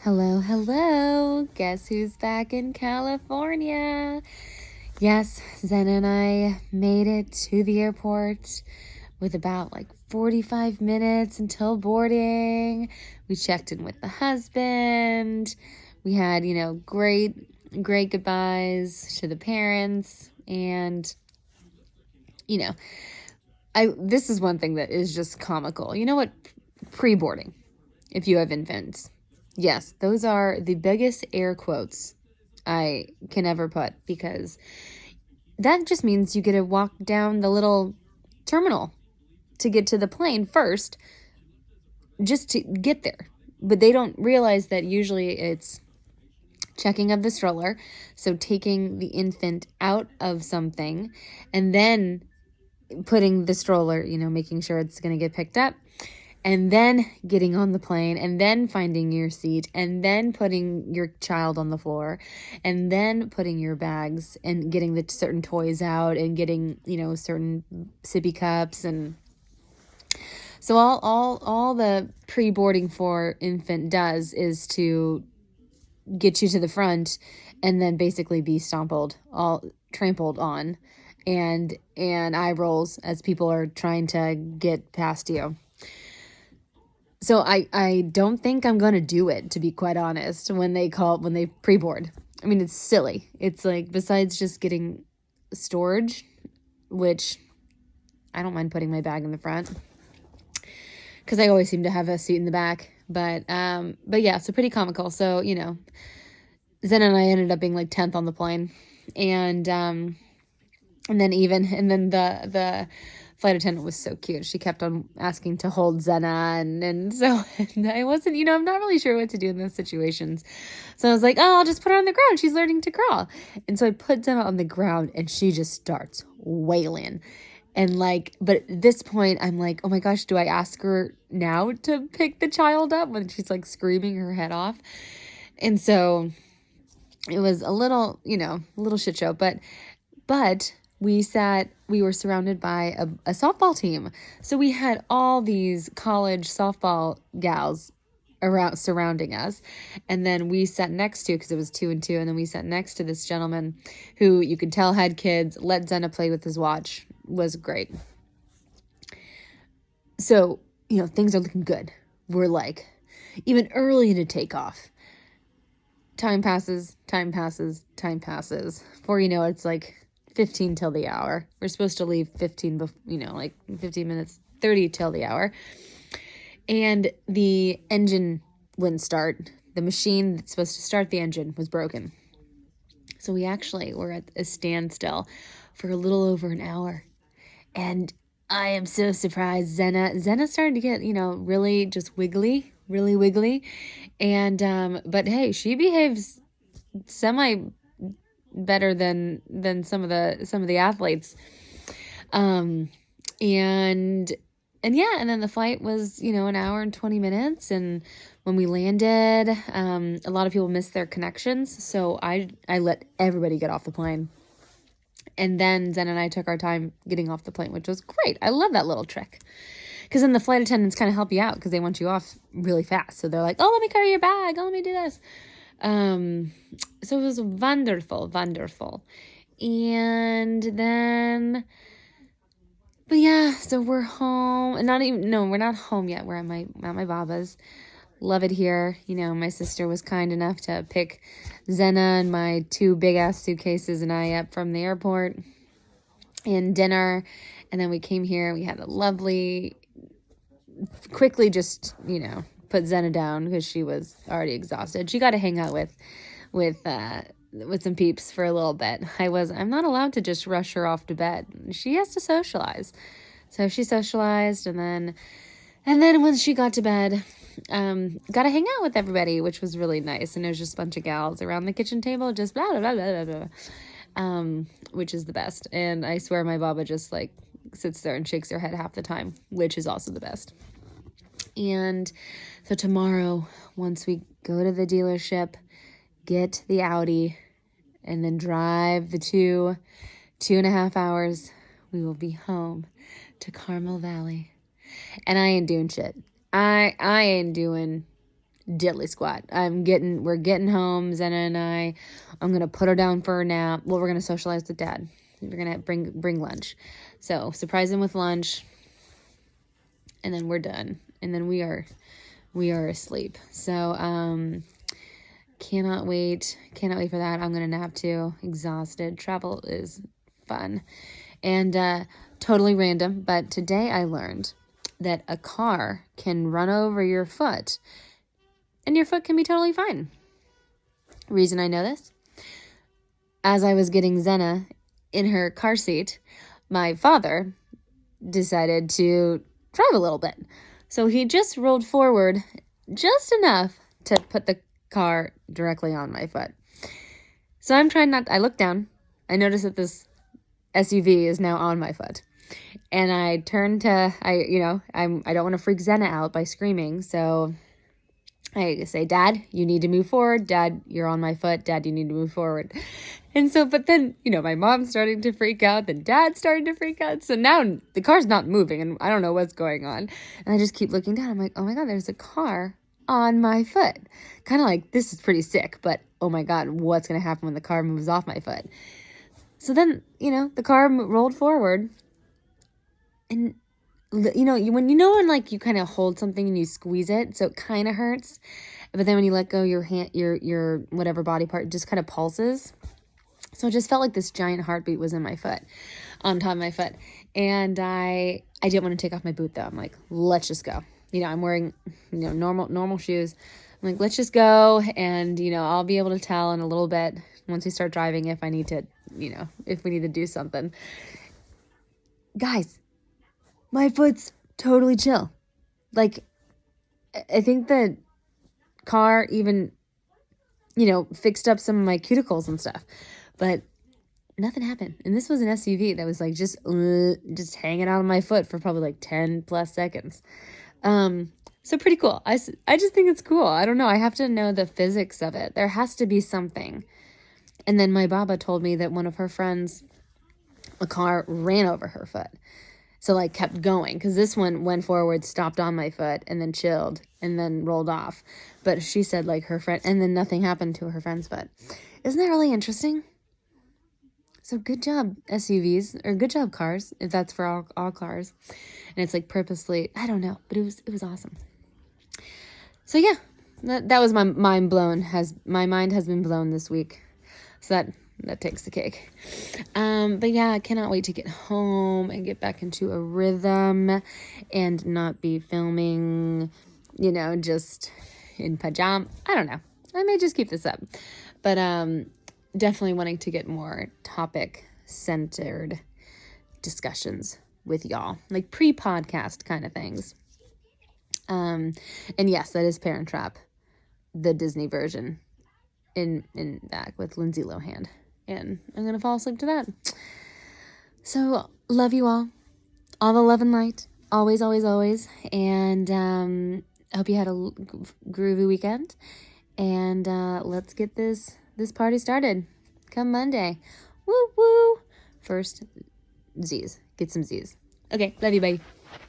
Hello, hello. Guess who's back in California? Yes, Zenna and I made it to the airport with about 45 minutes until boarding. We checked in with the husband. We had, great goodbyes to the parents. And, you know, this is one thing that is just comical. You know what? Pre-boarding, if you have infants. Yes, those are the biggest air quotes I can ever put, because that just means you get to walk down the little terminal to get to the plane first, just to get there. But they don't realize that usually it's checking of the stroller, so taking the infant out of something and then putting the stroller, making sure it's going to get picked up, and then getting on the plane, and then finding your seat, and then putting your child on the floor, and then putting your bags and getting the certain toys out, and getting, certain sippy cups. And so all the pre-boarding for infant does is to get you to the front and then basically be trampled on, and eye rolls as people are trying to get past you. So I don't think I'm going to do it, to be quite honest, when they pre-board. I mean, it's silly. It's besides just getting storage, which I don't mind putting my bag in the front, because I always seem to have a seat in the back. But yeah, so pretty comical. So, Zen and I ended up being 10th on the plane. And then the flight attendant was so cute. She kept on asking to hold Zenna, and so and I wasn't, I'm not really sure what to do in those situations. So I was like, oh, I'll just put her on the ground. She's learning to crawl. And so I put Zenna on the ground, and she just starts wailing. And but at this point, I'm like, oh my gosh, do I ask her now to pick the child up when she's screaming her head off? And so it was a little shit show, but we were surrounded by a softball team. So we had all these college softball gals surrounding us. And then we sat next to, because it was 2 and 2, and then we sat next to this gentleman who you could tell had kids, let Zenna play with his watch, was great. So, things are looking good. We're even early into takeoff. Time passes. Before you know it's 15 till the hour. We're supposed to leave 15 minutes, 30 till the hour. And the engine wouldn't start. The machine that's supposed to start the engine was broken. So we actually were at a standstill for a little over an hour. And I am so surprised. Zenna started to get, really just really wiggly. And, but hey, she behaves semi better than some of the athletes. And yeah, and then the flight was, an hour and 20 minutes. And when we landed, a lot of people missed their connections. So I let everybody get off the plane. And then Zen and I took our time getting off the plane, which was great. I love that little trick. Because then the flight attendants kind of help you out, because they want you off really fast. So they're like, oh, let me carry your bag. Oh, let me do this. So it was wonderful. And then, but yeah, so we're home. And we're not home yet. We're at my baba's. Love it here. My sister was kind enough to pick Zenna and my 2 big ass suitcases and I up from the airport and dinner. And then we came here. We had a lovely, quickly just, put Zenna down because she was already exhausted. She got to hang out with some peeps for a little bit. I'm not allowed to just rush her off to bed. She has to socialize. So she socialized, and then when she got to bed, got to hang out with everybody, which was really nice. And there's just a bunch of gals around the kitchen table, just blah, blah, blah, blah, blah, which is the best. And I swear my baba just sits there and shakes her head half the time, which is also the best. And so tomorrow, once we go to the dealership, get the Audi, and then drive the 2.5 hours, we will be home to Carmel Valley. And I ain't doing shit. I ain't doing diddly squat. We're getting home, Zenna and I. I'm going to put her down for a nap. Well, we're going to socialize with Dad. We're going to bring lunch. So surprise him with lunch. And then we're done. And then we are asleep. So, cannot wait for that. I'm going to nap too. Exhausted. Travel is fun. And, totally random. But today I learned that a car can run over your foot and your foot can be totally fine. Reason I know this? As I was getting Zenna in her car seat, my father decided to drive a little bit. So he just rolled forward just enough to put the car directly on my foot. So I'm trying not, I look down, I notice that this SUV is now on my foot. And I turn to, I don't want to freak Zenna out by screaming. So I say, Dad, you need to move forward. Dad, you're on my foot. Dad, you need to move forward. And so, but then, my mom's starting to freak out. Then Dad's starting to freak out. So now the car's not moving and I don't know what's going on. And I just keep looking down. I'm like, oh my God, there's a car on my foot. Kind of like, this is pretty sick, but oh my God, what's going to happen when the car moves off my foot? So then, the car rolled forward. And, when you kind of hold something and you squeeze it, so it kind of hurts. But then when you let go, your hand, your whatever body part just kind of pulses. So it just felt like this giant heartbeat was in my foot, on top of my foot. And I didn't want to take off my boot though. I'm like, let's just go. I'm wearing, normal shoes. I'm like, let's just go. And, I'll be able to tell in a little bit once we start driving if I need to, if we need to do something. Guys, my foot's totally chill. Like, I think the car even, fixed up some of my cuticles and stuff. But nothing happened. And this was an SUV that was like just hanging out on my foot for probably like 10 plus seconds. So pretty cool. I just think it's cool. I don't know. I have to know the physics of it. There has to be something. And then my baba told me that one of her friends, a car ran over her foot. So like kept going because this one went forward, stopped on my foot and then chilled and then rolled off. But she said like her friend, and then nothing happened to her friend's foot. Isn't that really interesting? So good job SUVs, or good job cars, if that's for all cars. And it's like purposely, I don't know, but it was awesome. So yeah, that was my mind blown. My mind has been blown this week. So that takes the cake. But yeah, I cannot wait to get home and get back into a rhythm and not be filming, just in pajamas. I don't know. I may just keep this up. But definitely wanting to get more topic-centered discussions with y'all, like pre-podcast kind of things. And yes, that is Parent Trap, the Disney version in back with Lindsay Lohan. And I'm going to fall asleep to that. So, love you all. All the love and light. Always, always, always. And I hope you had a groovy weekend. And let's get this party started. Come Monday. Woo, woo. First, Z's. Get some Z's. Okay, love you, bye.